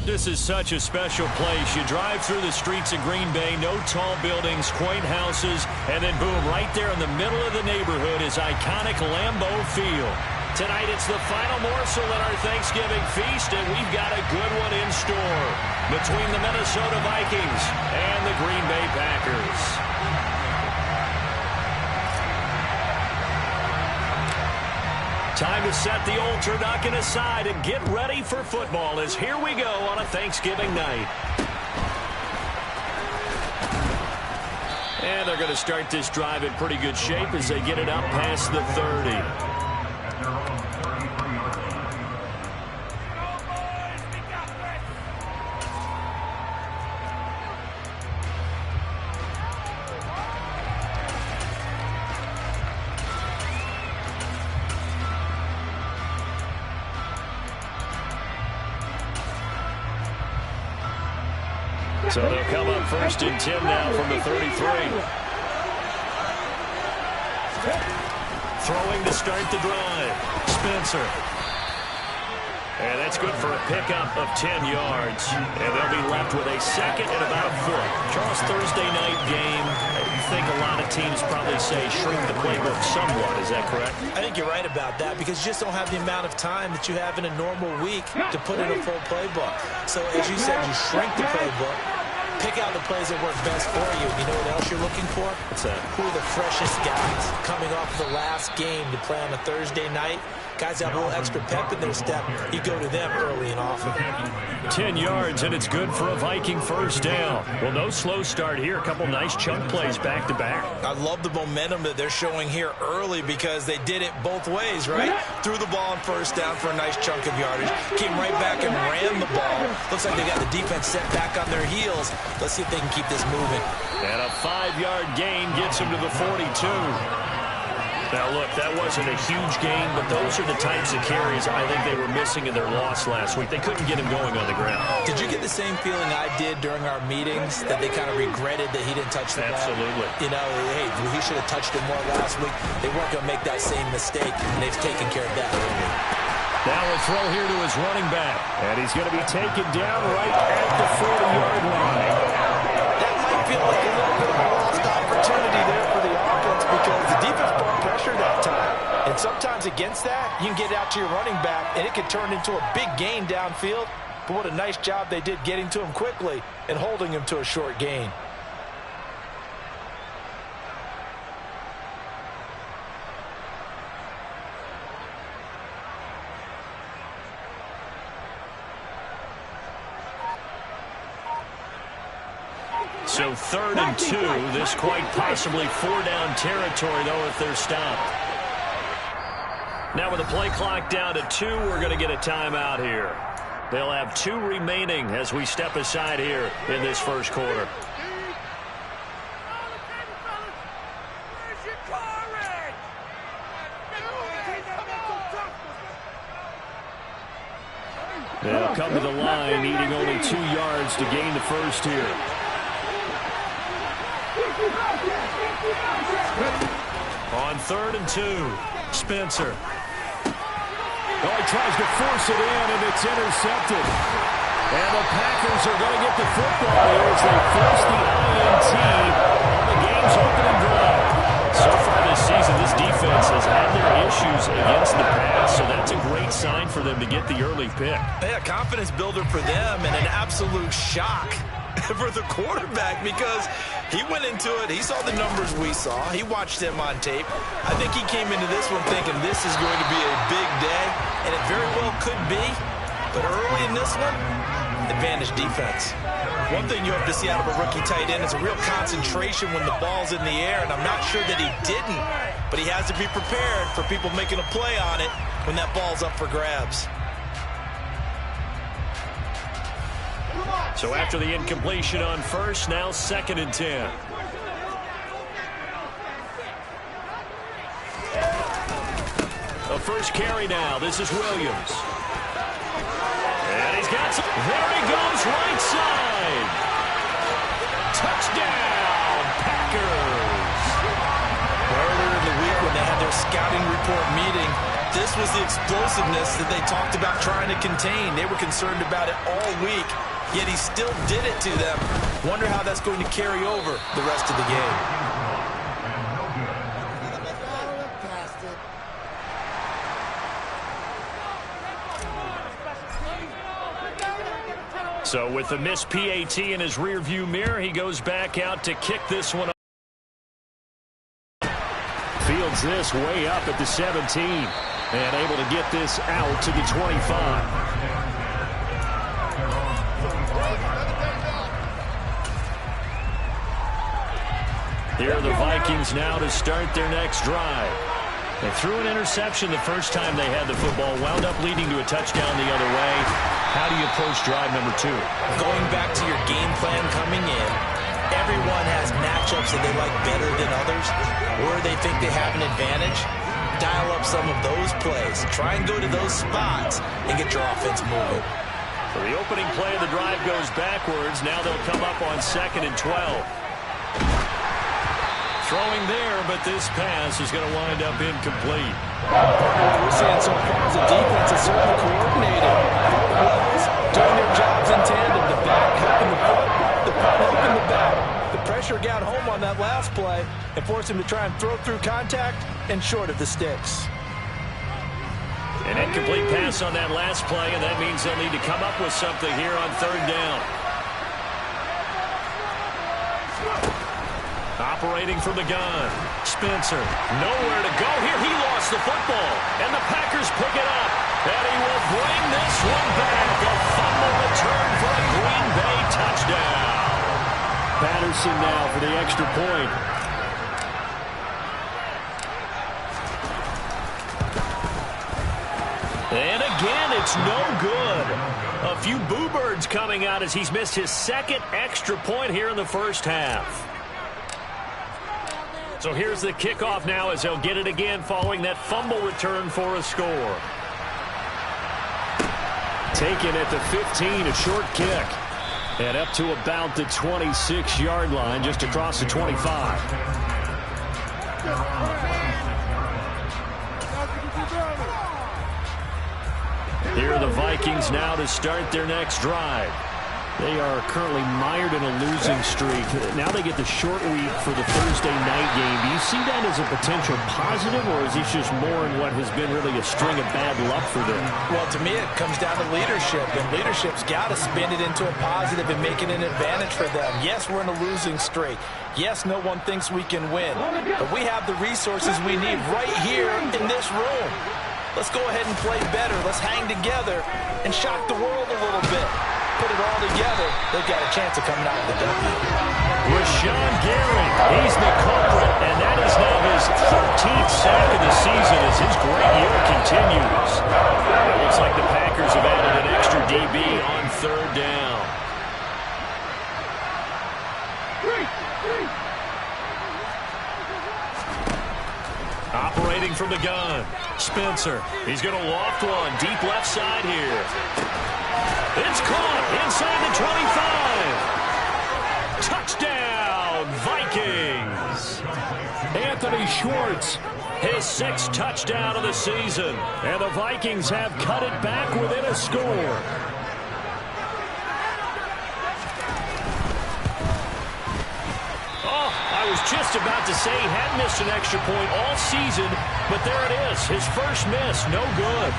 This is such a special place. You drive through the streets of Green Bay, no tall buildings, quaint houses, and then boom, right there in the middle of the neighborhood is iconic Lambeau Field. Tonight it's the final morsel in our Thanksgiving feast, and we've got a good one in store between the Minnesota Vikings and the Green Bay Packers. Time to set the old turducken aside and get ready for football as here we go on a Thanksgiving night. And they're going to start this drive in pretty good shape as they get it up past the 30. So they'll come up 1st and 10 now from the 33. Throwing to start the drive. Spencer. And that's good for a pickup of 10 yards. And they'll be left with a second and about a foot. Charles, Thursday night game, I think a lot of teams probably say shrink the playbook somewhat. Is that correct? I think you're right about that because you just don't have the amount of time that you have in a normal week to put in a full playbook. So as you said, you shrink the playbook. Pick out the plays that work best for you. You know what else you're looking for? What's that? Who are the freshest guys coming off the last game to play on a Thursday night? Guys have a little extra pep in their step. You go to them early and often. 10 yards, and it's good for a Viking first down. Well, no slow start here. A couple nice chunk plays back-to-back. I love the momentum that they're showing here early because they did it both ways, right? Threw the ball on first down for a nice chunk of yardage. Came right back and ran the ball. Looks like they got the defense set back on their heels. Let's see if they can keep this moving. And a 5-yard gain gets them to the 42. Now, look, that wasn't a huge gain, but those are the types of carries I think they were missing in their loss last week. They couldn't get him going on the ground. Did you get the same feeling I did during our meetings, that they kind of regretted that he didn't touch the ball? Absolutely. You know, hey, he should have touched it more last week. They weren't going to make that same mistake, and they've taken care of that early. Now a throw here to his running back, and he's going to be taken down right at the 40-yard line. That might feel like a little bit of a lost opportunity there for the offense because the defense brought pressure that time. And sometimes against that, you can get out to your running back, and it can turn into a big gain downfield. But what a nice job they did getting to him quickly and holding him to a short gain. So 3rd and 2. This quite possibly 4-down territory, though, if they're stopped. Now with the play clock down to 2, we're going to get a timeout here. They'll have 2 remaining as we step aside here in this first quarter. They'll come to the line, needing only 2 yards to gain the first here. On 3rd and 2, Spencer. Oh, he tries to force it in, and it's intercepted. And the Packers are going to get the football here as they force the INT on the game's opening drive. So far this season, this defense has had their issues against the pass, so that's a great sign for them to get the early pick. Yeah, confidence builder for them and an absolute shock for the quarterback because he went into it. He saw the numbers we saw. He watched them on tape. I think he came into this one thinking this is going to be a big day, and it very well could be. But early in this one, advantage defense. One thing you have to see out of a rookie tight end is a real concentration when the ball's in the air, and I'm not sure that he didn't, but he has to be prepared for people making a play on it when that ball's up for grabs. So after the incompletion on first, now 2nd and 10. A first carry now. This is Williams. And he's got some. There he goes, right side. Touchdown, Packers. Earlier in the week when they had their scouting report meeting, this this was the explosiveness that they talked about trying to contain. They were concerned about it all week, yet he still did it to them. Wonder how that's going to carry over the rest of the game. So with the missed PAT in his rearview mirror, he goes back out to kick this one. Fields this way up at the 17 and able to get this out to the 25. Here are the Vikings now to start their next drive. They threw an interception the first time they had the football, wound up leading to a touchdown the other way. How do you approach drive number 2? Going back to your game plan coming in, everyone has matchups that they like better than others, or they think they have an advantage. Dial up some of those plays. Try and go to those spots and get your offense moving. So the opening play of the drive goes backwards. Now they'll come up on 2nd and 12. Throwing there, but this pass is going to wind up incomplete. What we're seeing so far is the defense is certainly coordinated. Plays, doing their jobs in tandem. The back helping the foot, the front helping the back. The pressure got home on that last play and forced him to try and throw through contact and short of the sticks. An incomplete pass on that last play, and that means they'll need to come up with something here on 3rd down. Operating from the gun, Spencer, nowhere to go here. He lost the football, and the Packers pick it up. And he will bring this one back. A fumble return for a Green Bay touchdown. Patterson now for the extra point. And again, it's no good. A few boo birds coming out as he's missed his 2nd extra point here in the first half. So here's the kickoff now as they'll get it again following that fumble return for a score. Taken at the 15, a short kick. And up to about the 26-yard line, just across the 25. Here are the Vikings now to start their next drive. They are currently mired in a losing streak. Now they get the short week for the Thursday night game. Do you see that as a potential positive, or is this just more in what has been really a string of bad luck for them? Well, to me, it comes down to leadership, and leadership's got to spin it into a positive and make it an advantage for them. Yes, we're in a losing streak. Yes, no one thinks we can win, but we have the resources we need right here in this room. Let's go ahead and play better. Let's hang together and shock the world a little bit. Put it all together, they've got a chance of coming out with a W. Rashawn Gary, he's the culprit, and that is now his 13th sack of the season as his great year continues. It looks like the Packers have added an extra DB on 3rd down. Operating from the gun, Spencer. He's going to loft one deep left side here. It's caught inside the 25. Touchdown, Vikings. Anthony Schwartz, his 6th touchdown of the season. And the Vikings have cut it back within a score. I was just about to say he had missed an extra point all season, but there it is. His first miss, no good.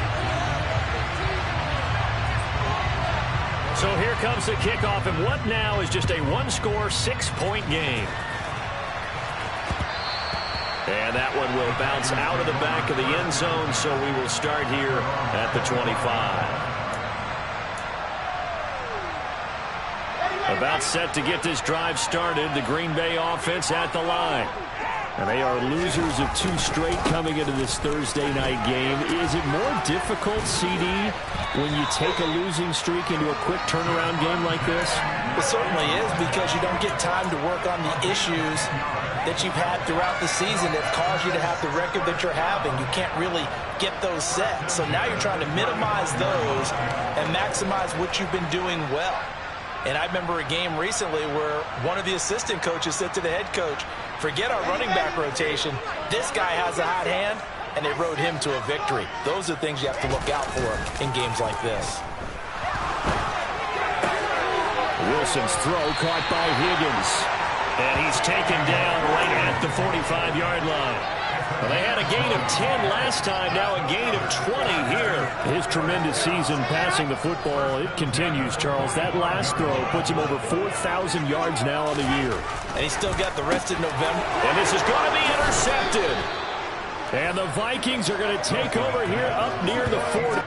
So here comes the kickoff, and what now is just a one-score, 6-point game. And that one will bounce out of the back of the end zone, so we will start here at the 25. About set to get this drive started, the Green Bay offense at the line. And they are losers of 2 straight coming into this Thursday night game. Is it more difficult, CD, when you take a losing streak into a quick turnaround game like this? It certainly is, because you don't get time to work on the issues that you've had throughout the season that caused you to have the record that you're having. You can't really get those set. So now you're trying to minimize those and maximize what you've been doing well. And I remember a game recently where one of the assistant coaches said to the head coach, forget our running back rotation. This guy has a hot hand. and they rode him to a victory. Those are things you have to look out for in games like this. Wilson's throw caught by Higgins. And he's taken down right at the 45-yard line. Well, they had a gain of 10 last time, now a gain of 20 here. His tremendous season passing the football, it continues, Charles. That last throw puts him over 4,000 yards now on the year. And he's still got the rest of November. And this is going to be intercepted. And the Vikings are going to take over here up near the 40.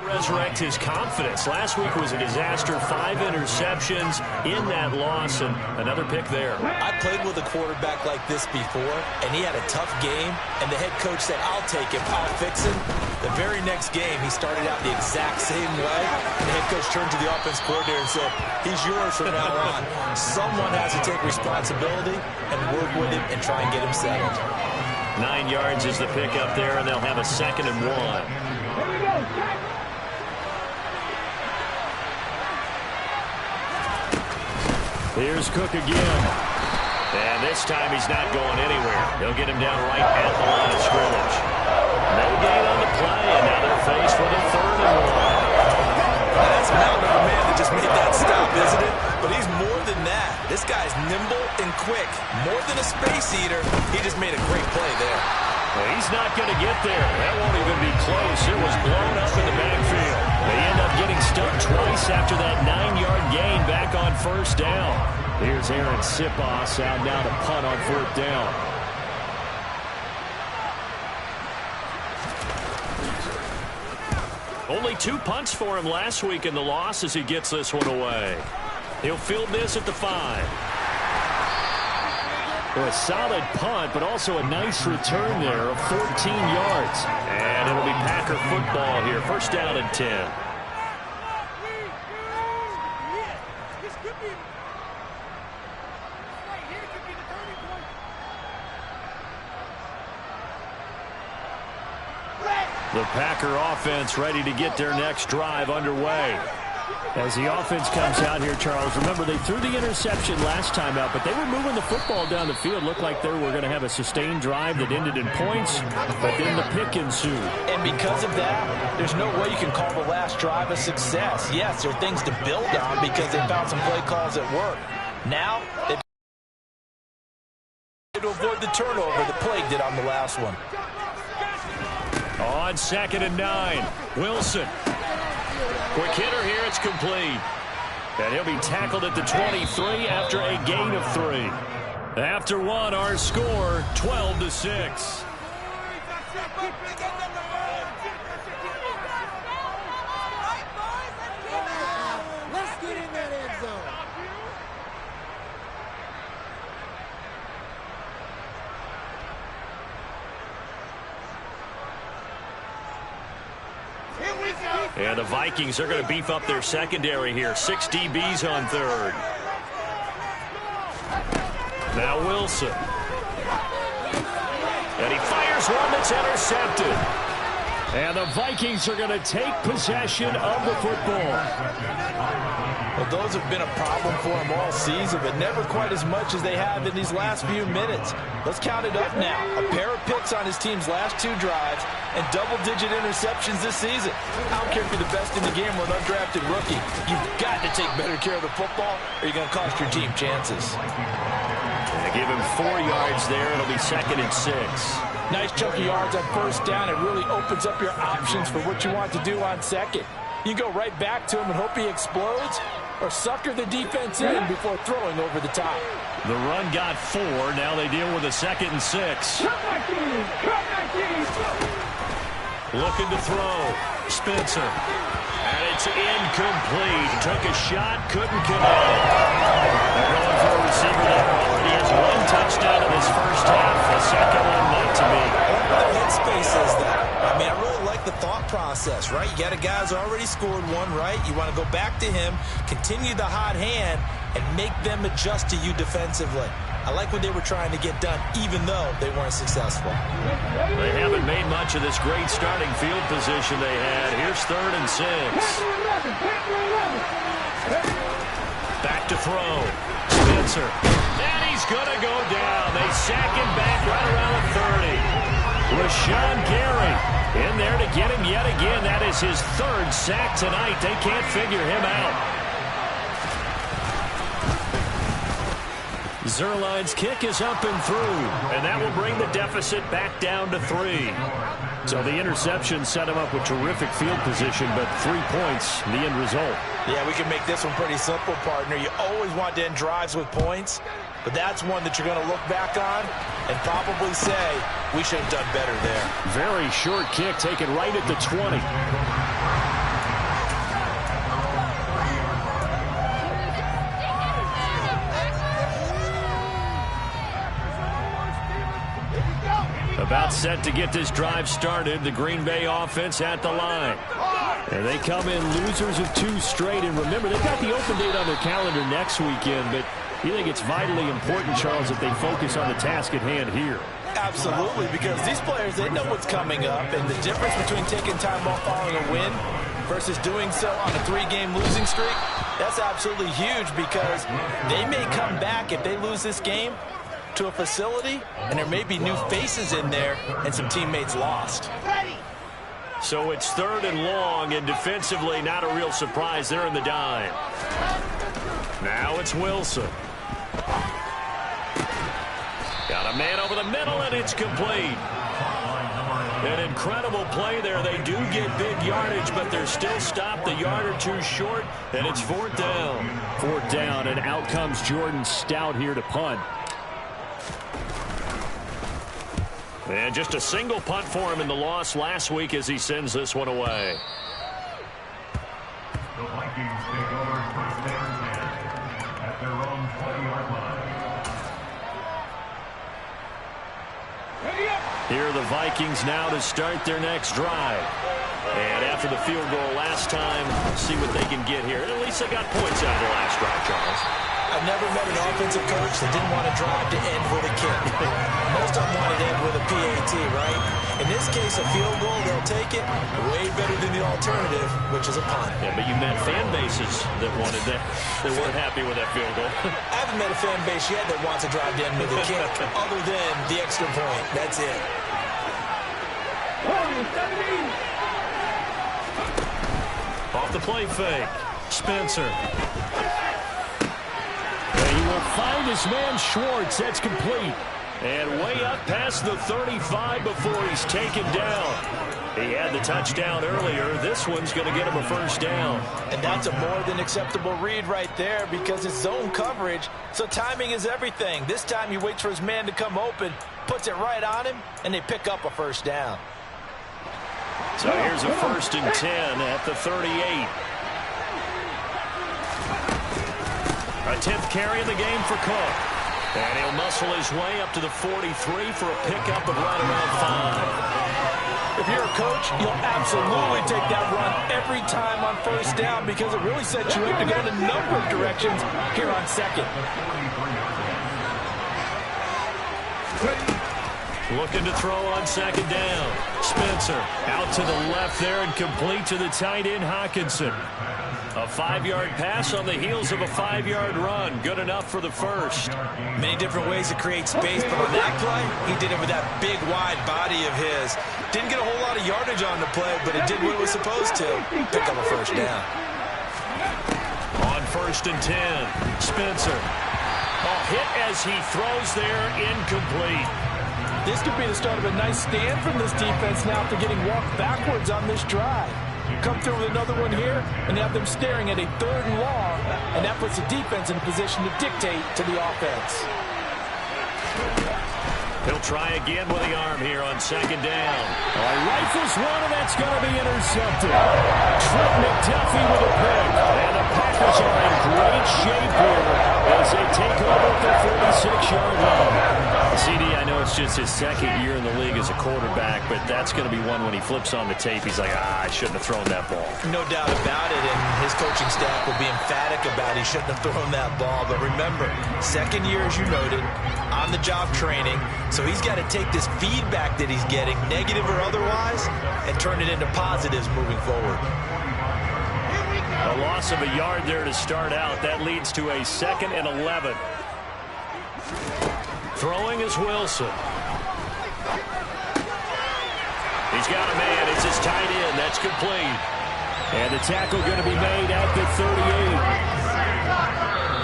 Resurrect his confidence. Last week was a disaster. 5 interceptions in that loss, and another pick there. I played with a quarterback like this before, and he had a tough game, and the head coach said, I'll take him, I'll fix him. The very next game, he started out the exact same way, and the head coach turned to the offense coordinator and said, he's yours from now on. Someone has to take responsibility and work with him and try and get him settled. 9 yards is the pickup there, and they'll have a 2nd and 1. Here we go. Here's Cook again. And this time he's not going anywhere. They'll get him down right at the line of scrimmage. No gain on the play, and now they're faced with a 3rd and 1. That's a mountain of a man that just made that stop, isn't it? But he's more than that. This guy's nimble and quick. More than a space eater, he just made a great play there. Well, he's not going to get there. That won't even be close. It was blown up in the backfield. They end up getting stuck twice after that 9-yard gain back on 1st down. Here's Aaron Sipos out now to punt on 4th down. Only 2 punts for him last week in the loss as he gets this one away. He'll field this at the 5. Well, a solid punt, but also a nice return there of 14 yards. And it'll be Packer football here. 1st down and 10. The Packer offense ready to get their next drive underway. As the offense comes out here, Charles, remember they threw the interception last time out, but they were moving the football down the field. Looked like they were going to have a sustained drive that ended in points, but then the pick ensued. And because of that, there's no way you can call the last drive a success. Yes, there are things to build on because they found some play calls that work. Now, they to avoid the turnover that plagued it on the last one. On 2nd and 9, Wilson. Quick hitter here, it's complete. And he'll be tackled at the 23 after a gain of 3. After one, our score, 12-6. Let's get in that end zone. And the Vikings are going to beef up their secondary here. 6 DBs on 3rd. Now Wilson. And he fires one that's intercepted. And the Vikings are going to take possession of the football. Well, those have been a problem for him all season, but never quite as much as they have in these last few minutes. Let's count it up now. A pair of picks on his team's last 2 drives and double-digit interceptions this season. I don't care if you're the best in the game or an undrafted rookie. You've got to take better care of the football or you're going to cost your team chances. They give him 4 yards there. It'll be 2nd and 6. Nice chunk of yards on 1st down. It really opens up your options for what you want to do on 2nd. You go right back to him and hope he explodes, or sucker the defense in before throwing over the top. The run got 4. Now they deal with a 2nd and 6. Looking to throw. Spencer. And it's incomplete. Took a shot, couldn't connect. They're going for a receiver there. Already has 1 touchdown in his first half. The second one not to be. The headspace is that. I mean, I really like the thought process, right? You got a guy who's already scored 1, right? You want to go back to him, continue the hot hand, and make them adjust to you defensively. I like what they were trying to get done, even though they weren't successful. They haven't made much of this great starting field position they had. Here's 3rd and 6. Back to throw. Spencer. And he's going to go down. They sack him back right around the 30. Rashawn Gary in there to get him yet again. That is his 3rd sack tonight. They can't figure him out. Zuerlein's kick is up and through, and that will bring the deficit back down to 3. So the interception set him up with terrific field position, but 3 points, the end result. Yeah, we can make this one pretty simple, partner. You always want to end drives with points, but that's one that you're going to look back on and probably say, we should have done better there. Very short kick taken right at the 20. About set to get this drive started. The Green Bay offense at the line. And they come in losers of 2 straight. And remember, they've got the open date on their calendar next weekend. But you think it's vitally important, Charles, that they focus on the task at hand here? Absolutely, because these players, they know what's coming up. And the difference between taking time off following a win versus doing so on a 3-game losing streak, that's absolutely huge because they may come back if they lose this game to a facility, and there may be new faces in there and some teammates lost. So it's 3rd and long, and defensively not a real surprise. They're in the dime. Now it's Wilson. Got a man over the middle, and it's complete. An incredible play there. They do get big yardage, but they're still stopped a yard or 2 short, and it's 4th down. 4th down, and out comes Jordan Stout here to punt. And just a single punt for him in the loss last week as he sends this one away. The Vikings take over 1st and 10 at their own 20-yard line. Here are the Vikings now to start their next drive. And after the field goal last time, see what they can get here. And at least they got points out of the last drive, Charles. I I've never met an offensive coach that didn't want to drive to end with a kick. Most of them wanted to end with a PAT, right? In this case, a field goal, they'll take it. Way better than the alternative, which is a punt. Yeah, but you met fan bases that wanted that. They weren't happy with that field goal. I haven't met a fan base yet that wants to drive to end with a kick, other than the extra point. That's it. Off the play fake. Spencer. And he will find his man Schwartz. That's complete. And way up past the 35 before he's taken down. He had the touchdown earlier. This one's going to get him a first down. And that's a more than acceptable read right there because it's zone coverage, so timing is everything. This time he waits for his man to come open, puts it right on him, and they pick up a first down. So here's a 1st and 10 at the 38. A 10th carry in the game for Cook. And he'll muscle his way up to the 43 for a pickup of right around 5. If you're a coach, you'll absolutely take that run every time on first down because it really sets you up to go in a number of directions here on second. Looking to throw on second down. Spencer out to the left there and complete to the tight end Hockenson. A 5-yard pass on the heels of a 5-yard run. Good enough for the first. Many different ways to create space, but on that play, he did it with that big, wide body of his. Didn't get a whole lot of yardage on the play, but it did what it was supposed to. Pick up a first down. On 1st and 10, Spencer. A hit as he throws there, incomplete. This could be the start of a nice stand from this defense now after getting walked backwards on this drive. Come through with another one here and have them staring at a 3rd and long, and that puts the defense in a position to dictate to the offense. He'll try again with the arm here on second down. Rifles one, and that's going to be intercepted. Trent McDuffie with a pick. And the Packers are in great shape here as they take over at the 46-yard line. CD, I know it's just his 2nd year in the league as a quarterback, but that's going to be one when he flips on the tape. He's like, I shouldn't have thrown that ball. No doubt about it, and his coaching staff will be emphatic about he shouldn't have thrown that ball. But remember, 2nd year, as you noted, on-the-job training, so he's got to take this feedback that he's getting, negative or otherwise, and turn it into positives moving forward. A loss of a yard there to start out. That leads to a 2nd and 11. Throwing is Wilson. He's got a man. It's his tight end. That's complete. And the tackle going to be made at the 38.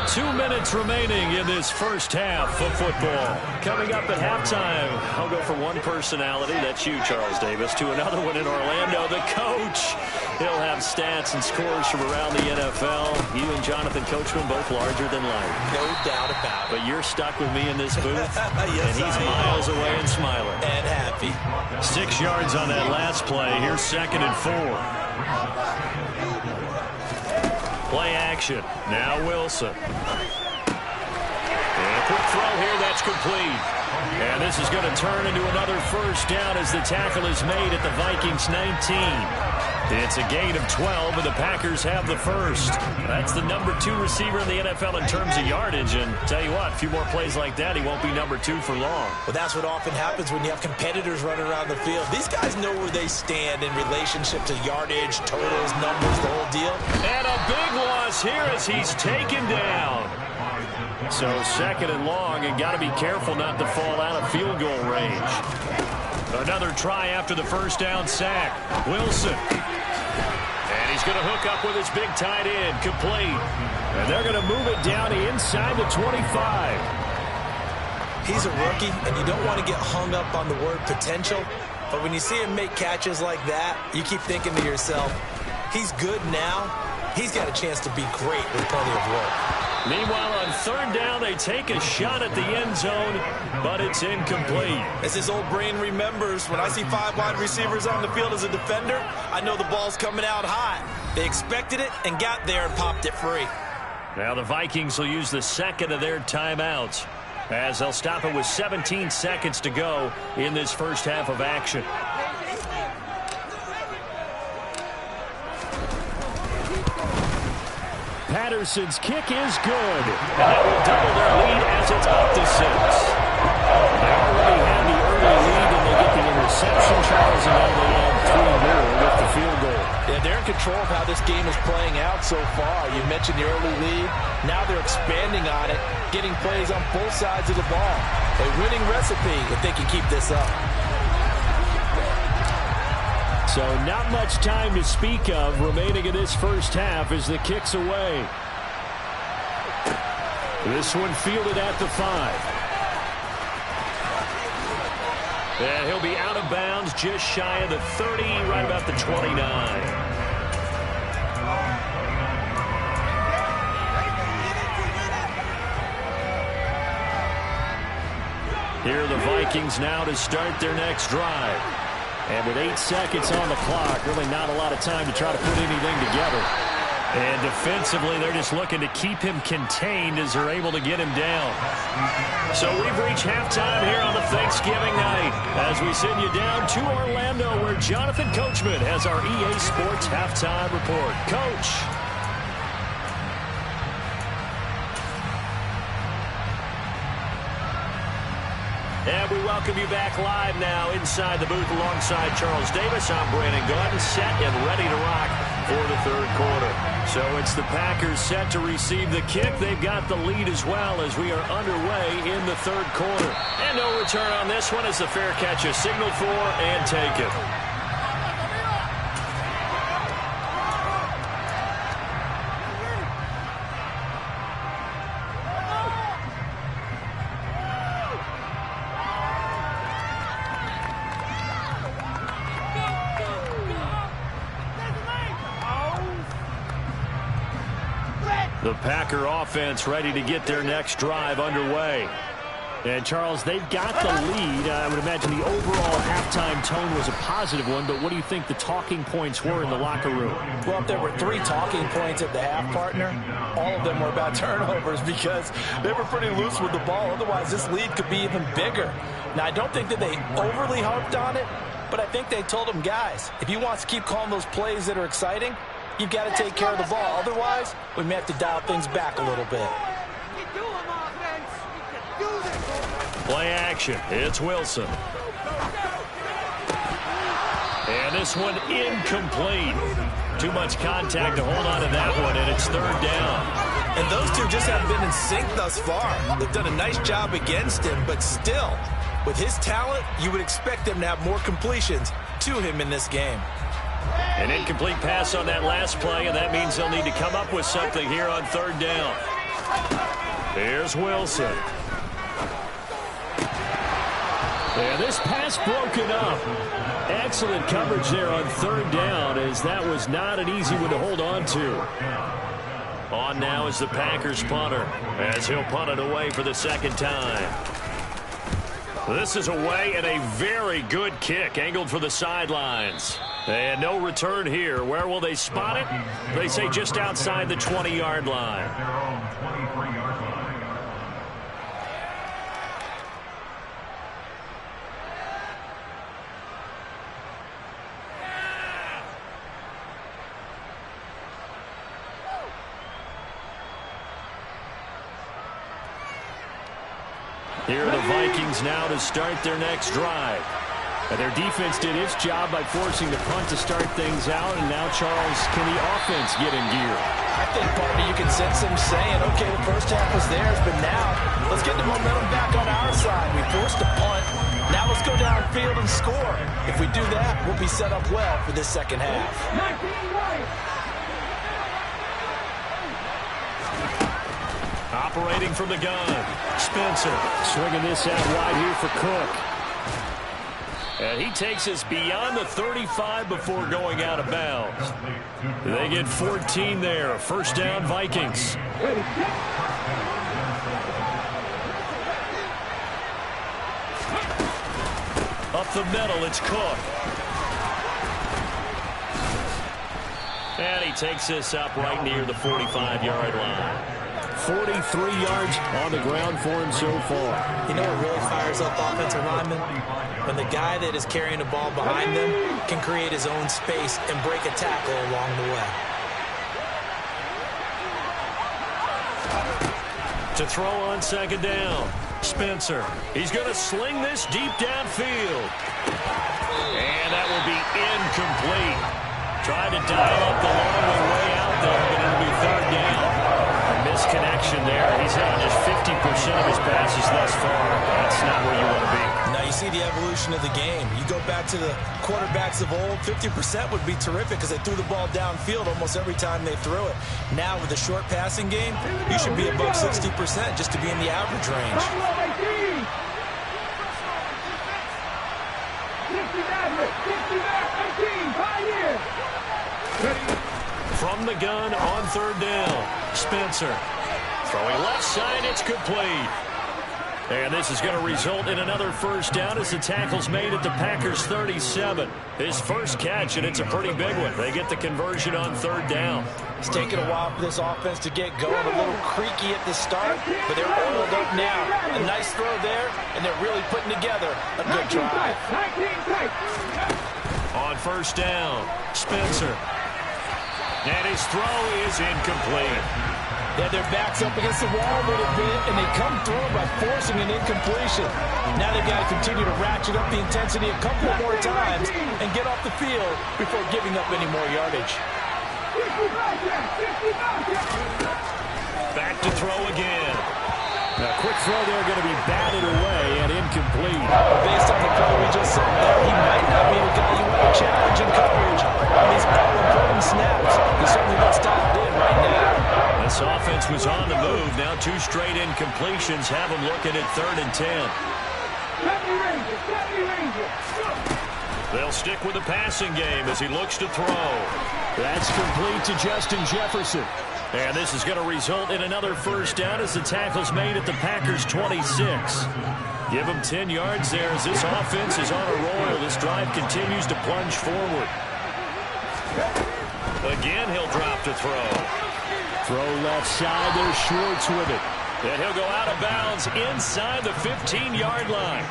2 minutes remaining in this first half of football. Coming up at halftime, I'll go from one personality, that's you, Charles Davis, to another one in Orlando, the coach. He'll have stats and scores from around the NFL. You and Jonathan Coachman both larger than life. No doubt about it. But you're stuck with me in this booth, yes, and he's miles away and smiling. And happy. 6 yards on that last play. Here's 2nd and 4. Play action. Now Wilson. And a quick throw here. That's complete. And this is going to turn into another first down as the tackle is made at the Vikings 19. It's a gain of 12, and the Packers have the first. That's the number 2 receiver in the NFL in terms of yardage. And tell you what, a few more plays like that, he won't be number 2 for long. Well, that's what often happens when you have competitors running around the field. These guys know where they stand in relationship to yardage, totals, numbers, the whole deal. And a big loss here as he's taken down. So 2nd and long, and got to be careful not to fall out of field goal range. Another try after the first down sack. Wilson. And he's going to hook up with his big tight end, complete. And they're going to move it down inside the 25. He's a rookie, and you don't want to get hung up on the word potential. But when you see him make catches like that, you keep thinking to yourself, he's good now. He's got a chance to be great with plenty of work. Meanwhile, on 3rd down, they take a shot at the end zone, but it's incomplete. As his old brain remembers, when I see 5 wide receivers on the field as a defender, I know the ball's coming out hot. They expected it and got there and popped it free. Now the Vikings will use the 2nd of their timeouts as they'll stop it with 17 seconds to go in this first half of action. Patterson's kick is good. And that will double their lead as it's up to 6. They already had the early lead, and they get the interception, Charles, and now they add 3 more with the field goal. Yeah, they're in control of how this game is playing out so far. You mentioned the early lead. Now they're expanding on it, getting plays on both sides of the ball. A winning recipe if they can keep this up. So not much time to speak of remaining in this first half as the kick's away. This one fielded at the 5. And he'll be out of bounds just shy of the 30, right about the 29. Here are the Vikings now to start their next drive. And with 8 seconds on the clock, really not a lot of time to try to put anything together. And defensively, they're just looking to keep him contained as they're able to get him down. So we've reached halftime here on the Thanksgiving night as we send you down to Orlando, where Jonathan Coachman has our EA Sports Halftime Report. Coach. And we welcome you back live now inside the booth alongside Charles Davis. I'm Brandon Gaudin, set and ready to rock for the third quarter. So it's the Packers set to receive the kick. They've got the lead as well as we are underway in the third quarter. And no return on this one as the fair catch is signaled for and taken. The Packer offense ready to get their next drive underway. And, Charles, they've got the lead. I would imagine the overall halftime tone was a positive one, but what do you think the talking points were in the locker room? Well, if there were 3 talking points at the half, partner, all of them were about turnovers because they were pretty loose with the ball. Otherwise, this lead could be even bigger. Now, I don't think that they overly harped on it, but I think they told them, guys, if you want to keep calling those plays that are exciting, you've got to take care of the ball. Otherwise, we may have to dial things back a little bit. Play action. It's Wilson. And this one incomplete. Too much contact to hold on to that one, and it's third down. And those two just haven't been in sync thus far. They've done a nice job against him, but still, with his talent, you would expect them to have more completions to him in this game. An incomplete pass on that last play, and that means they'll need to come up with something here on third down. Here's Wilson. And this pass broken up. Excellent coverage there on third down, as that was not an easy one to hold on to. On now is the Packers punter, as he'll punt it away for the second time. This is away, and a very good kick angled for the sidelines. And no return here. Where will they spot it? They say just outside the 20-yard line. Their own 23-yard line. Here are the Vikings now to start their next drive. And their defense did its job by forcing the punt to start things out. And now, Charles, can the offense get in gear? I think, partner, you can sense them saying, okay, the first half was theirs, but now let's get the momentum back on our side. We forced a punt. Now let's go downfield and score. If we do that, we'll be set up well for this second half. Operating from the gun, Spencer swinging this out wide here for Cook. And he takes us beyond the 35 before going out of bounds. They get 14 there. First down, Vikings. Up the middle, it's Cook. And he takes this up right near the 45-yard line. 43 yards on the ground for him so far. You know what really fires up offensive linemen? When the guy that is carrying the ball behind them can create his own space and break a tackle along the way. To throw on second down. Spencer. He's going to sling this deep downfield. And that will be incomplete. Trying to dial up the long way out there, but it'll be third down. A misconnection there. He's had just 50% of his passes thus far. That's not where you want to be. Now you see the evolution of the game. You go back to the quarterbacks of old, 50% would be terrific because they threw the ball downfield almost every time they threw it. Now with the short passing game, you should be above 60% just to be in the average range. From the gun on third down, Spencer. Throwing left side, it's complete. And this is going to result in another first down as the tackle's made at the Packers' 37. His first catch, and it's a pretty big one. They get the conversion on third down. It's taken a while for this offense to get going. A little creaky at the start, but they're oiled up now. A nice throw there, and they're really putting together a good drive. On first down, Spencer. And his throw is incomplete. They had their backs up against the wall a little bit, and they come through by forcing an incompletion. Now they've got to continue to ratchet up the intensity a couple more times and get off the field before giving up any more yardage. Back to throw again. A quick throw there going to be batted away and incomplete. Based on the play we just saw there, he might not be the guy you want to challenge in coverage on these all-important snaps. He certainly looks dialed in right now. This offense was on the move. Now two straight incompletions have them looking at 3rd and 10. They'll stick with the passing game as he looks to throw. That's complete to Justin Jefferson. And this is going to result in another first down as the tackle's made at the Packers' 26. Give him 10 yards there as this offense is on a roll. This drive continues to plunge forward. Again, he'll drop to throw. Throw left side, there's Schwartz with it. And he'll go out of bounds inside the 15-yard line.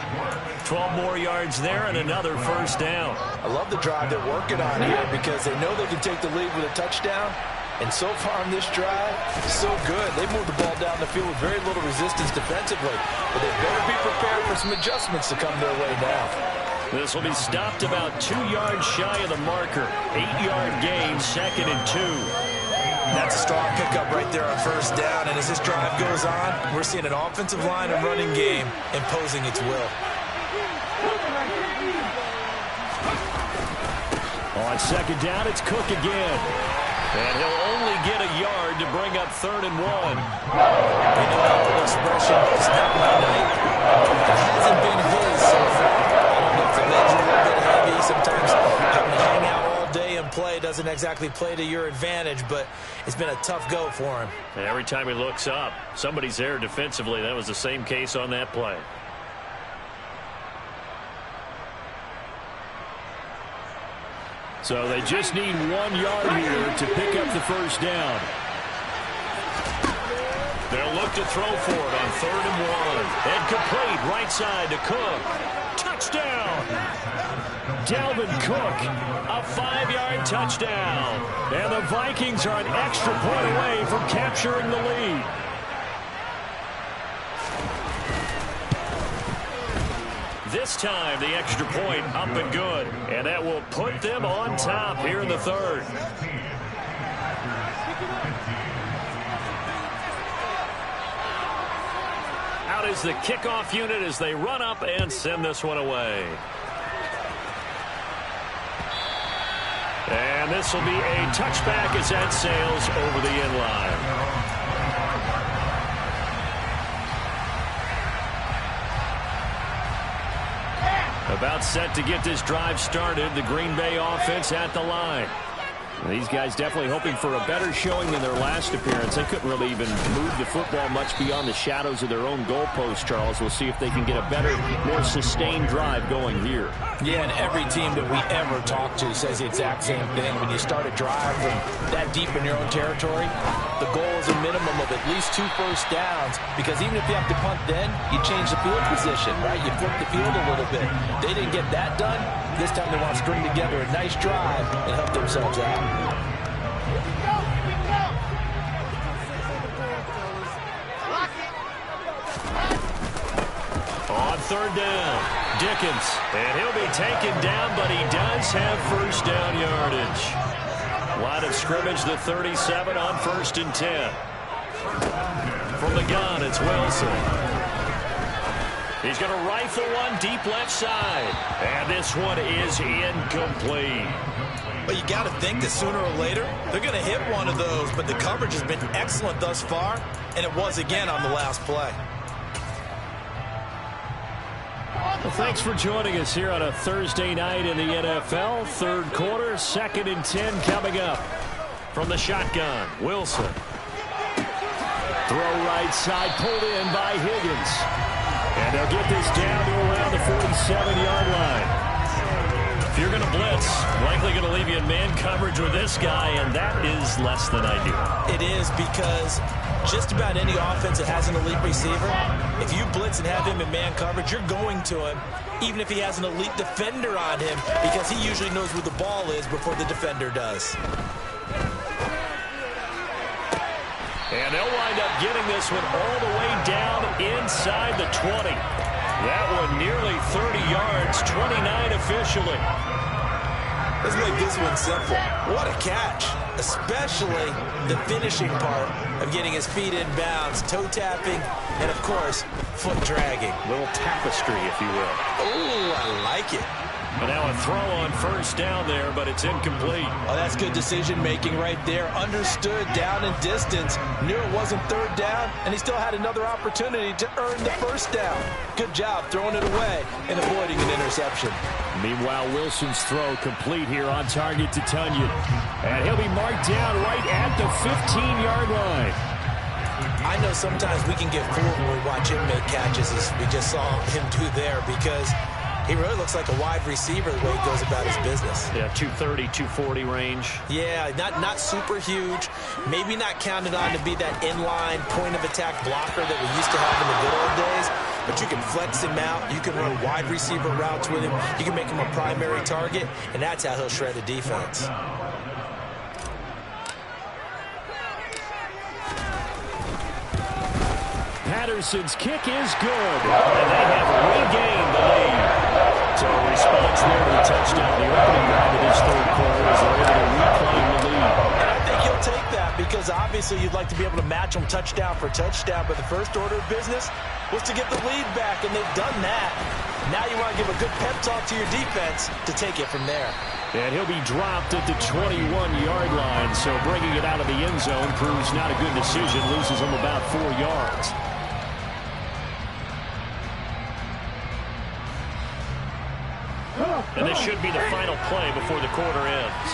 12 more yards there and another first down. I love the drive they're working on here because they know they can take the lead with a touchdown. And so far on this drive, so good. They moved the ball down the field with very little resistance defensively. But they better be prepared for some adjustments to come their way now. This will be stopped about 2 yards shy of the marker. 8-yard gain, 2nd and 2. That's a strong pickup right there on first down. And as this drive goes on, we're seeing an offensive line and running game imposing its will. On second down, it's Cook again. And he'll only get a yard to bring up 3rd and 1. You know that old expression, it's not my night. It hasn't been his so far. I don't know if the legs are a little bit heavy. Sometimes having to hang out all day and play doesn't exactly play to your advantage, but it's been a tough go for him. And every time he looks up, somebody's there defensively. That was the same case on that play. So they just need 1 yard here to pick up the first down. They'll look to throw for it on 3rd and 1. And complete right side to Cook. Touchdown! Dalvin Cook, a 5-yard touchdown. And the Vikings are an extra point away from capturing the lead. This time, the extra point up and good. And that will put them on top here in the 3rd. Out is the kickoff unit as they run up and send this one away. And this will be a touchback as that sails over the end line. About set to get this drive started. The Green Bay offense at the line. These guys definitely hoping for a better showing than their last appearance. They couldn't really even move the football much beyond the shadows of their own goalpost, Charles. We'll see if they can get a better, more sustained drive going here. Yeah, and every team that we ever talk to says the exact same thing. When you start a drive from that deep in your own territory, the goal is a minimum of at least 2 first downs, because even if you have to punt then, you change the field position, right? You flip the field a little bit. They didn't get that done. This time they want to string together a nice drive and help themselves out. third down. Dickens. And he'll be taken down, but he does have first down yardage. Line of scrimmage, the 37 on 1st and 10. From the gun, it's Wilson. He's going to rifle one deep left side. And this one is incomplete. Well, you got to think that sooner or later, they're going to hit one of those. But the coverage has been excellent thus far, and it was again on the last play. Well, thanks for joining us here on a Thursday night in the NFL. Third quarter, 2nd and 10 coming up. From the shotgun, Wilson. Throw right side, pulled in by Higgins. And they'll get this down to around the 47-yard line. If you're going to blitz, likely going to leave you in man coverage with this guy, and that is less than ideal. It is, because just about any offense that has an elite receiver, if you blitz and have him in man coverage, you're going to him, even if he has an elite defender on him, because he usually knows where the ball is before the defender does. And they'll wind up getting this one all the way down inside the 20. That one nearly 30 yards, 29 officially. Let's make this one simple. What a catch, especially the finishing part of getting his feet in bounds, toe tapping, and, of course, foot dragging. Little tapestry, if you will. Ooh, I like it. But now a throw on first down there, but it's incomplete. Oh, that's good decision-making right there. Understood down and distance. Knew it wasn't third down, and he still had another opportunity to earn the first down. Good job throwing it away and avoiding an interception. Meanwhile, Wilson's throw complete here on target to Tunyon. And he'll be marked down right at the 15-yard line. I know sometimes we can get fooled when we watch him make catches, as we just saw him do there, because he really looks like a wide receiver the way he goes about his business. Yeah, 230, 240 range. Yeah, not super huge. Maybe not counted on to be that inline point-of-attack blocker that we used to have in the good old days. But you can flex him out. You can run wide receiver routes with him. You can make him a primary target, and that's how he'll shred a defense. Patterson's kick is good, and they have regained the lead. So a response there to the touchdown, the opening drive of this third quarter, as they're able to reclaim the lead. And I think he'll take that, because obviously you'd like to be able to match them touchdown for touchdown, but the first order of business was to get the lead back, and they've done that. Now you want to give a good pep talk to your defense to take it from there. And he'll be dropped at the 21-yard line, so bringing it out of the end zone proves not a good decision, loses him about 4 yards. And this should be the final play before the quarter ends.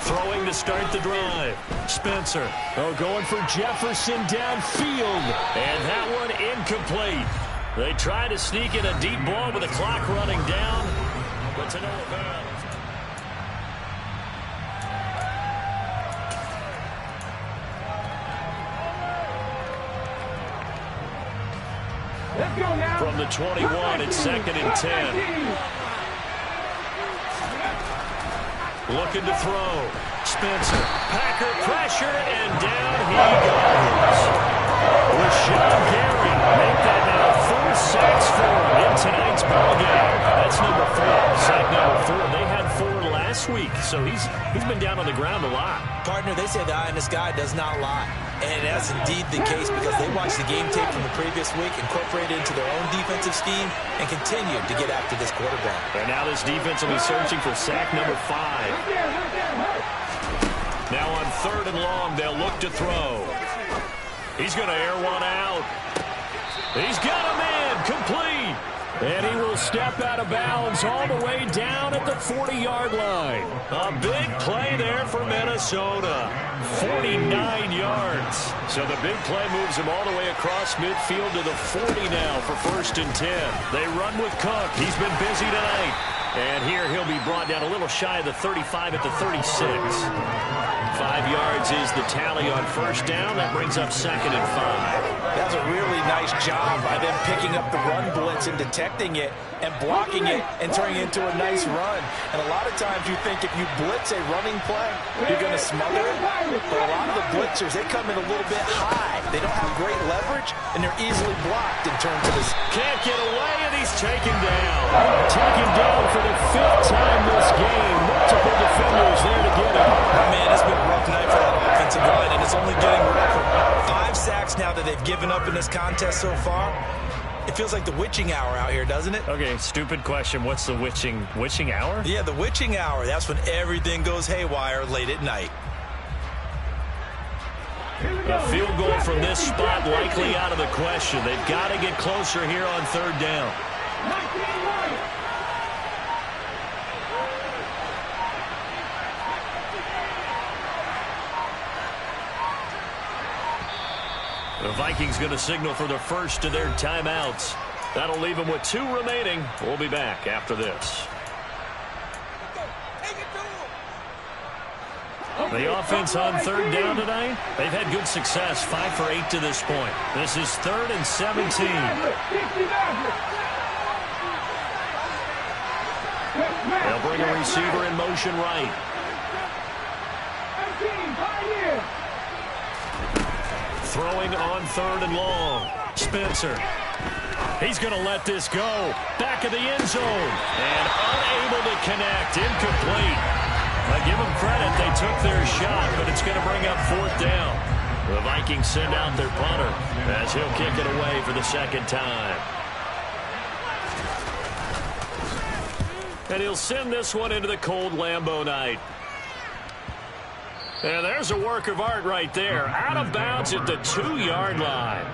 Throwing to start the drive. Spencer. Oh, going for Jefferson downfield. And that one incomplete. They try to sneak in a deep ball with the clock running down, but to no avail. From the 21, it's 2nd and 10. Looking to throw. Spencer. Packer pressure, and down he goes. Rashawn Gary make that now 4 sacks for him in tonight's ballgame. That's number 4. Sack number 4. They had 4 last week, so he's been down on the ground a lot. Partner, they say the eye in the sky does not lie. And that's indeed the case, because they watched the game tape from the previous week, incorporated it into their own defensive scheme, and continued to get after this quarterback. And now this defense will be searching for sack number 5. Now on 3rd and long, they'll look to throw. He's going to air one out. He's got a man, complete. And he will step out of bounds all the way down at the 40-yard line. A big play there for Minnesota. 49 yards. So the big play moves him all the way across midfield to the 40 now for 1st and 10. They run with Cook. He's been busy tonight. And here he'll be brought down a little shy of the 35 at the 36. 5 yards is the tally on first down. That brings up 2nd and 5. That's a really nice job by them picking up the run blitz and detecting it and blocking it and turning it into a nice run. And a lot of times you think if you blitz a running play, you're going to smother it. But a lot of the blitzers, they come in a little bit high. They don't have great leverage, and they're easily blocked in terms of this. Can't get away, and he's taken down. Taken down for the 5th time this game. Multiple defenders there to get him. Man, it's been a rough night for that offensive line, and it's only getting rougher. 5 sacks now that they've given up in this contest so far. It feels like the witching hour out here, doesn't it? Okay, stupid question. What's the witching hour? Yeah, the witching hour. That's when everything goes haywire late at night. A field goal from this spot likely out of the question. They've got to get closer here on 3rd down. The Vikings going to signal for the first of their timeouts. That'll leave them with 2 remaining. We'll be back after this. The offense on 3rd down tonight, they've had good success, 5 for 8 to this point. This is 3rd and 17. They'll bring a receiver in motion right. Throwing on 3rd and long. Spencer. He's going to let this go. Back of the end zone. And unable to connect. Incomplete. I give them credit. They took their shot, but it's going to bring up 4th down. The Vikings send out their punter as he'll kick it away for the 2nd time. And he'll send this one into the cold Lambeau night. And there's a work of art right there. Out of bounds at the 2-yard line.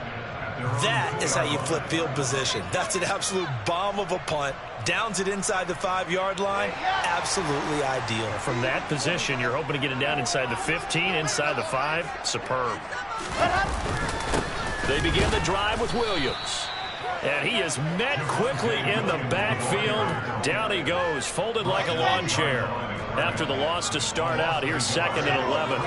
That is how you flip field position. That's an absolute bomb of a punt. Downs it inside the 5-yard line. Absolutely ideal. From that position, you're hoping to get it down inside the 15, inside the 5. Superb. They begin the drive with Williams. And he is met quickly in the backfield. Down he goes, folded like a lawn chair. After the loss to start out, here's 2nd and 11.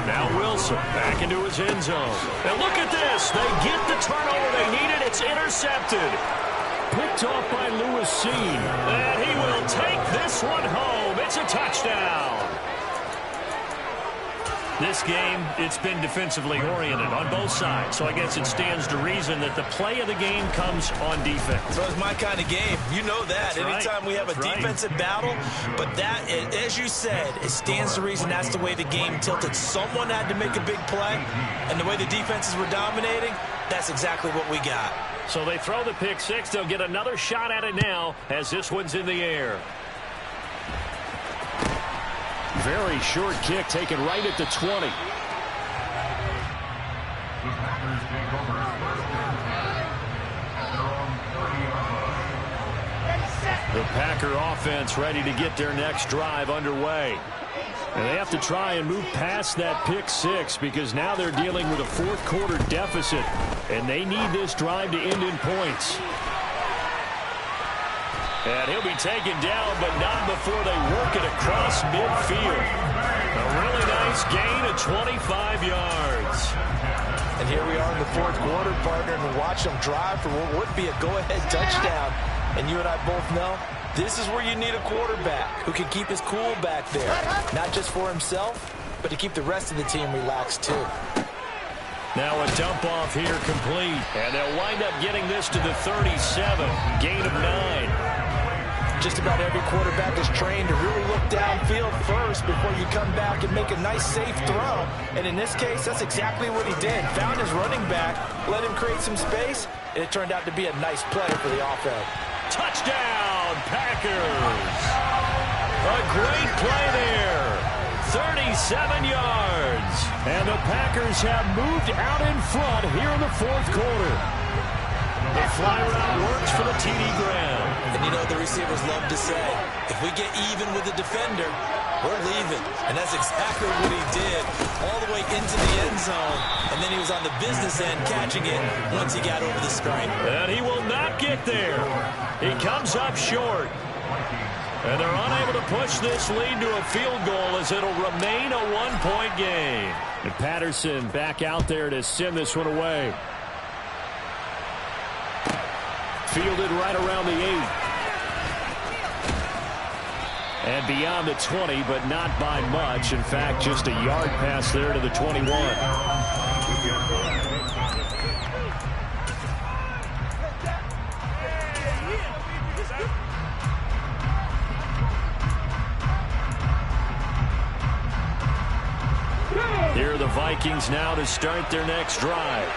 Now Wilson back into his end zone. And look at this. They get the turnover they needed. It's intercepted. Picked off by Lewis Cine. And he will take this one home. It's a touchdown. This game, it's been defensively oriented on both sides. So I guess it stands to reason that the play of the game comes on defense. So it's my kind of game. You know that. That's Anytime we have a defensive battle. But that, as you said, it stands to reason that's the way the game tilted. Someone had to make a big play. And the way the defenses were dominating, that's exactly what we got. So they throw the pick 6. They'll get another shot at it now as this one's in the air. Very short kick taken right at the 20. The Packer offense ready to get their next drive underway. And they have to try and move past that pick 6 because now they're dealing with a 4th quarter deficit. And they need this drive to end in points. And he'll be taken down, but not before they work it across midfield. A really nice gain of 25 yards. And here we are in the 4th quarter, partner, and watch them drive for what would be a go-ahead touchdown. And you and I both know this is where you need a quarterback who can keep his cool back there. Not just for himself, but to keep the rest of the team relaxed too. Now a dump off here complete. And they'll wind up getting this to the 37. Gain of 9. Just about every quarterback is trained to really look downfield first before you come back and make a nice, safe throw. And in this case, that's exactly what he did. Found his running back, let him create some space, and it turned out to be a nice play for the offense. Touchdown, Packers! A great play there. 37 yards. And the Packers have moved out in front here in the 4th quarter. The fly route works for the TD Graham. And you know the receivers love to say, if we get even with the defender, we're leaving. And that's exactly what he did, all the way into the end zone. And then he was on the business end catching it once he got over the stripe. And he will not get there. He comes up short. And they're unable to push this lead to a field goal as it'll remain a one-point game. And Patterson back out there to send this one away. Fielded right around the 8. And beyond the 20, but not by much. In fact, just a yard pass there to the 21. Here are the Vikings now to start their next drive.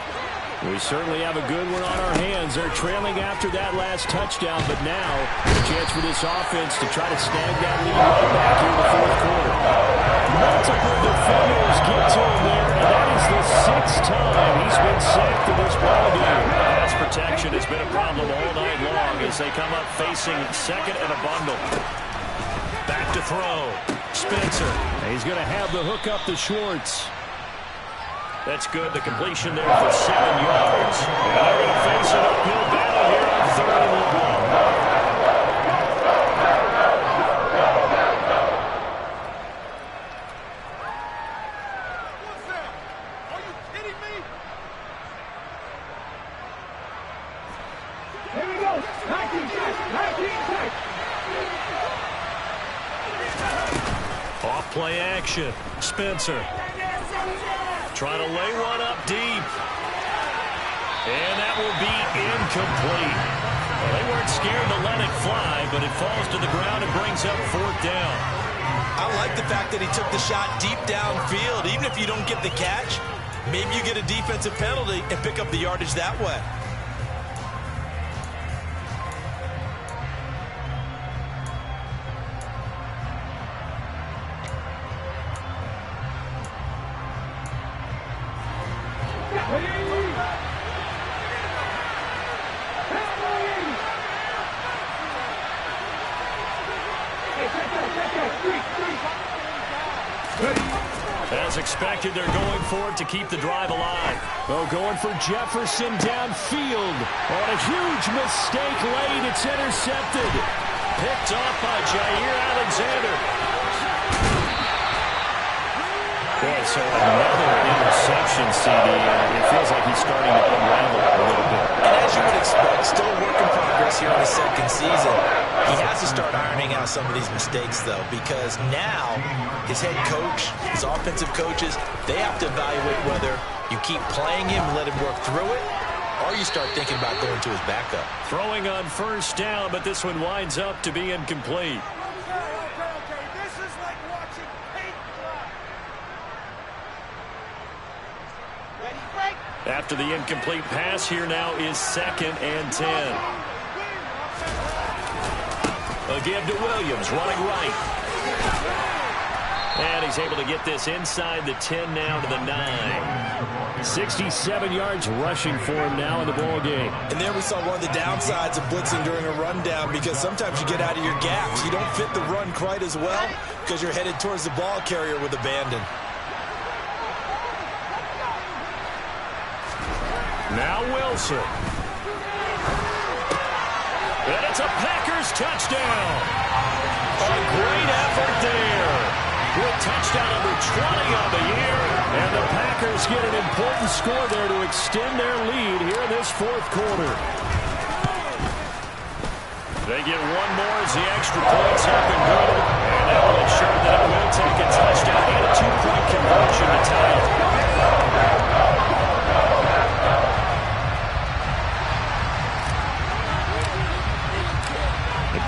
We certainly have a good one on our hands. They're trailing after that last touchdown, but now a chance for this offense to try to snag that lead right back here in the fourth quarter. Multiple defenders get to him there, and that is the 6th time he's been sacked in this ballgame. Pass protection has been a problem all night long as they come up facing second and a bundle. Back to throw. Spencer. He's going to have the hook up to Schwartz. That's good. The completion there for 7 yards. And they're going to face an uphill battle here on 3rd and long. What's that? Are you kidding me? Here we go. 19 sacks. Off play action. Spencer. Trying to lay one up deep. And that will be incomplete. Well, they weren't scared to let it fly, but it falls to the ground and brings up 4th down. I like the fact that he took the shot deep downfield. Even if you don't get the catch, maybe you get a defensive penalty and pick up the yardage that way. As expected, they're going for it to keep the drive alive. Oh, going for Jefferson downfield. On a huge mistake late, it's intercepted. Picked off by Jair Alexander. Boy, so another interception, CD. It feels like he's starting to unravel a little bit. And as you would expect, still a work in progress here in his 2nd season. He has to start ironing out some of these mistakes, though, because now his head coach, his offensive coaches, they have to evaluate whether you keep playing him and let him work through it, or you start thinking about going to his backup. Throwing on 1st down, but this one winds up to be incomplete. Okay. This is like watching paint dry. Ready, Frank? After the incomplete pass, here now is 2nd and 10. A give to Williams, running right. And he's able to get this inside the 10 now to the 9. 67 yards rushing for him now in the ball game. And there we saw one of the downsides of blitzing during a rundown, because sometimes you get out of your gaps. You don't fit the run quite as well because you're headed towards the ball carrier with abandon. Now Wilson. And it's a Packers touchdown. A great effort there. With touchdown number 20 on the year. And the Packers get an important score there to extend their lead here in this 4th quarter. They get one more as the extra points up and good. And that will ensure that it will take a touchdown and a 2-point conversion to tie it.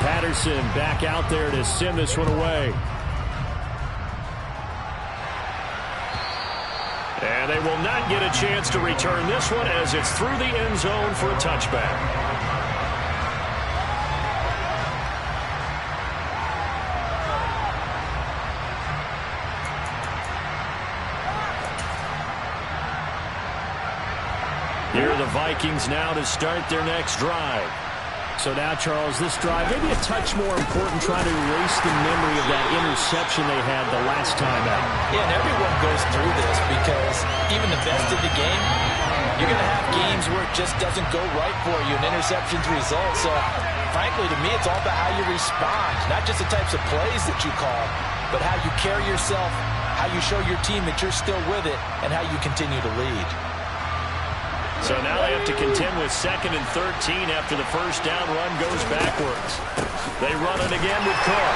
Patterson back out there to send this one away. And they will not get a chance to return this one as it's through the end zone for a touchback. Here are the Vikings now to start their next drive. So now, Charles, this drive maybe a touch more important, trying to erase the memory of that interception they had the last time out. Yeah, and everyone goes through this because even the best of the game, you're going to have games where it just doesn't go right for you, and interceptions result. So, frankly, to me, it's all about how you respond, not just the types of plays that you call, but how you carry yourself, how you show your team that you're still with it, and how you continue to lead. So now they have to contend with 2nd and 13 after the first down run goes backwards. They run it again with Cook.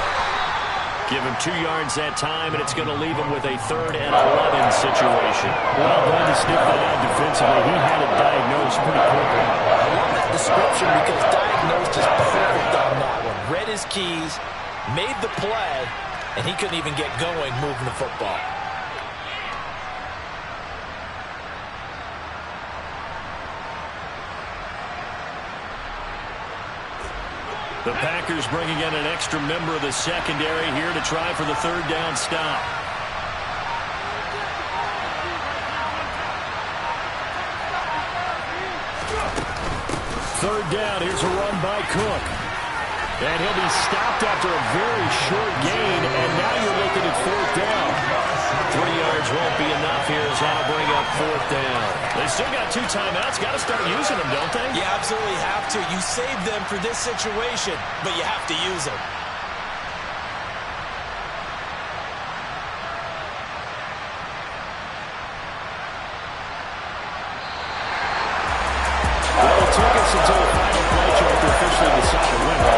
Give him 2 yards that time, and it's going to leave him with a 3rd and 11 situation. Well, going to sniff that out defensively. He had it diagnosed pretty quickly. I love that description because diagnosed is perfect on that one. Read his keys, made the play, and he couldn't even get going moving the football. The Packers bringing in an extra member of the secondary here to try for the 3rd down stop. 3rd down. Here's a run by Cook. And he'll be stopped after a very short gain, and now you're looking at 4th down. 3 yards won't be enough here as that'll bring up 4th down. They still got 2 timeouts. Got to start using them, don't they? You absolutely have to. You save them for this situation, but you have to use them. Well, it took us until the final play chart to officially decide the winner.